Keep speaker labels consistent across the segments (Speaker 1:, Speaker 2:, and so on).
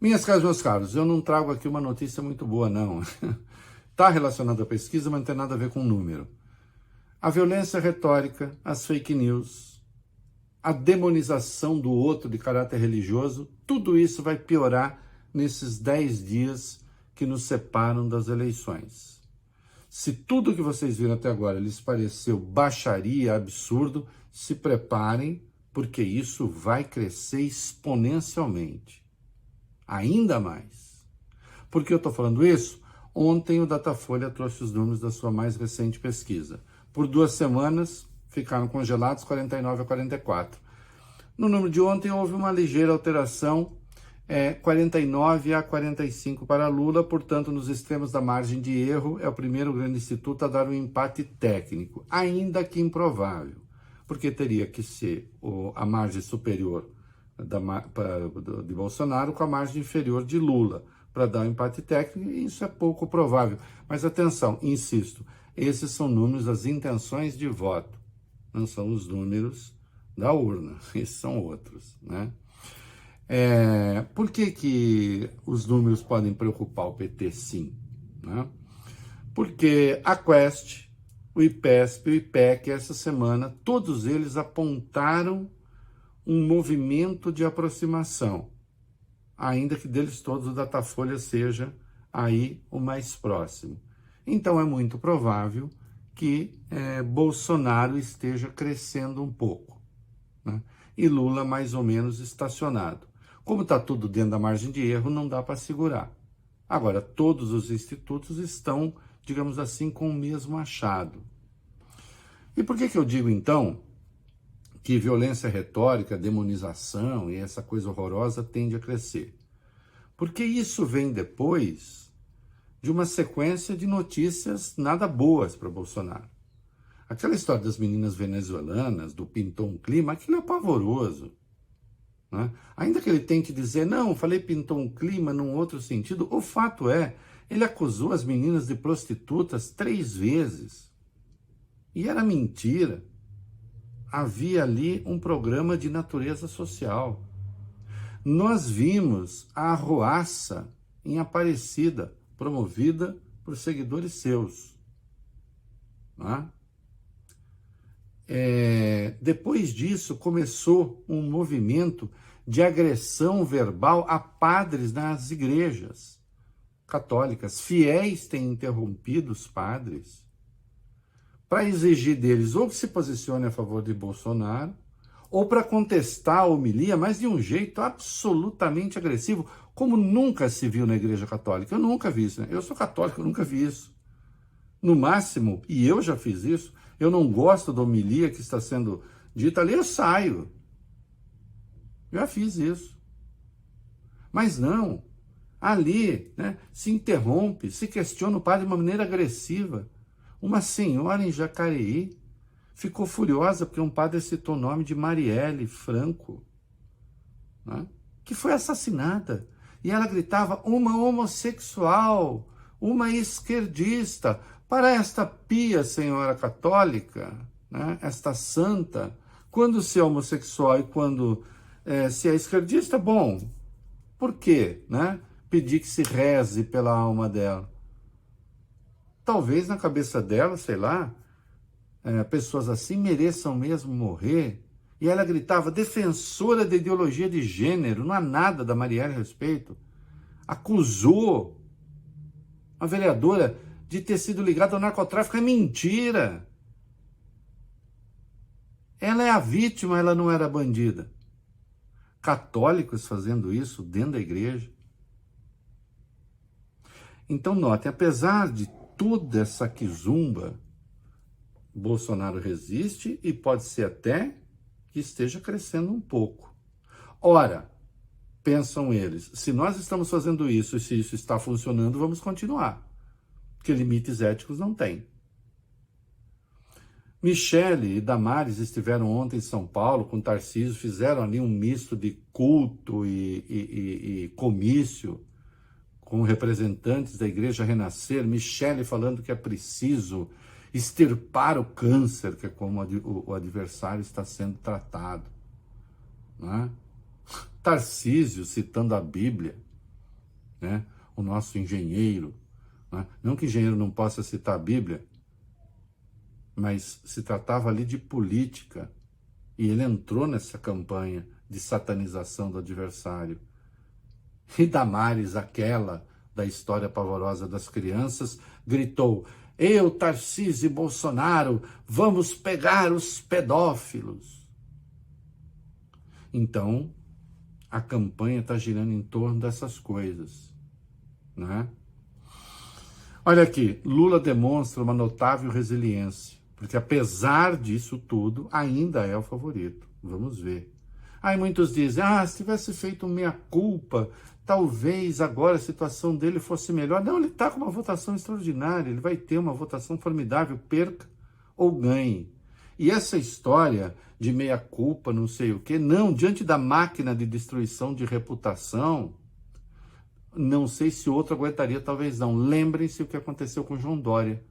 Speaker 1: Minhas caras, meus caros, eu não trago aqui uma notícia muito boa, não. Está relacionado à pesquisa, mas não tem nada a ver com o número. A violência retórica, as fake news, a demonização do outro de caráter religioso, tudo isso vai piorar nesses 10 dias que nos separam das eleições. Se tudo que vocês viram até agora lhes pareceu baixaria, absurdo, se preparem, porque isso vai crescer exponencialmente. Ainda mais. Por que eu estou falando isso? Ontem o Datafolha trouxe os números da sua mais recente pesquisa. Por 2 semanas, ficaram congelados 49 a 44. No número de ontem houve uma ligeira alteração, 49 a 45 para Lula, portanto, nos extremos da margem de erro, é o primeiro grande instituto a dar um empate técnico, ainda que improvável, porque teria que ser a margem superior de Bolsonaro com a margem inferior de Lula, para dar um empate técnico, e isso é pouco provável. Mas atenção, insisto, esses são números das intenções de voto, não são os números da urna, esses são outros, né? Por que os números podem preocupar o PT, sim? Né? Porque a Quest, o IPESP, o IPEC, essa semana, todos eles apontaram um movimento de aproximação, ainda que deles todos o Datafolha seja aí o mais próximo. Então é muito provável que Bolsonaro esteja crescendo um pouco, né? E Lula mais ou menos estacionado. Como está tudo dentro da margem de erro, não dá para segurar. Agora, todos os institutos estão, digamos assim, com o mesmo achado. E por que eu digo, então, que violência retórica, demonização e essa coisa horrorosa tende a crescer? Porque isso vem depois de uma sequência de notícias nada boas para Bolsonaro. Aquela história das meninas venezuelanas, do pintou um clima, aquilo é pavoroso, né? Ainda que ele tente dizer, não, falei pintou um clima num outro sentido, o fato é, ele acusou as meninas de prostitutas 3 vezes. E era mentira. Havia ali um programa de natureza social. Nós vimos a arruaça em Aparecida, promovida por seguidores seus, né? Depois disso, começou um movimento de agressão verbal a padres nas igrejas católicas. Fiéis têm interrompido os padres para exigir deles ou que se posicione a favor de Bolsonaro, ou para contestar a homilia, mas de um jeito absolutamente agressivo, como nunca se viu na Igreja Católica. Eu nunca vi isso, né? Eu sou católico, eu nunca vi isso. No máximo, e eu já fiz isso, eu não gosto da homilia que está sendo dita ali, eu saio. Já fiz isso. Mas não, ali, né, se interrompe, se questiona o padre de uma maneira agressiva. Uma senhora em Jacareí ficou furiosa porque um padre citou o nome de Marielle Franco, né, que foi assassinada. E ela gritava, uma homossexual, uma esquerdista. Para esta pia senhora católica, né, esta santa, quando se é homossexual e quando se é esquerdista, bom, por quê, né, pedir que se reze pela alma dela? Talvez na cabeça dela, sei lá, pessoas assim mereçam mesmo morrer. E ela gritava, defensora da ideologia de gênero, não há nada da Marielle a respeito. Acusou a vereadora de ter sido ligada ao narcotráfico. É mentira. Ela é a vítima, ela não era bandida. Católicos fazendo isso dentro da igreja. Então notem, apesar de toda essa quizumba, Bolsonaro resiste e pode ser até que esteja crescendo um pouco. Ora, pensam eles, se nós estamos fazendo isso e se isso está funcionando, vamos continuar. Porque limites éticos não tem. Michele e Damares estiveram ontem em São Paulo com Tarcísio, fizeram ali um misto de culto e comício com representantes da Igreja Renascer. Michele falando que é preciso extirpar o câncer, que é como o adversário está sendo tratado, né? Tarcísio citando a Bíblia, né? O nosso engenheiro, né? Não que engenheiro não possa citar a Bíblia, mas se tratava ali de política, e ele entrou nessa campanha de satanização do adversário. E Damares, aquela da história pavorosa das crianças, gritou: eu, Tarcísio e Bolsonaro, vamos pegar os pedófilos. Então, a campanha está girando em torno dessas coisas, né? Olha aqui, Lula demonstra uma notável resiliência, porque apesar disso tudo, ainda é o favorito. Vamos ver. Aí muitos dizem, se tivesse feito meia-culpa, talvez agora a situação dele fosse melhor. Não, ele está com uma votação extraordinária, ele vai ter uma votação formidável, perca ou ganhe. E essa história de meia-culpa, não sei o quê, não, diante da máquina de destruição de reputação, não sei se outro aguentaria, talvez não. Lembrem-se o que aconteceu com João Dória,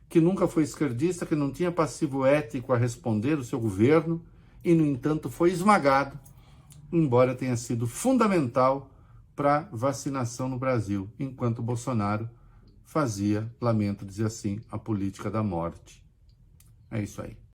Speaker 1: que nunca foi esquerdista, que não tinha passivo ético a responder do seu governo, e, no entanto, foi esmagado, embora tenha sido fundamental para a vacinação no Brasil, enquanto Bolsonaro fazia, lamento dizer assim, a política da morte. É isso aí.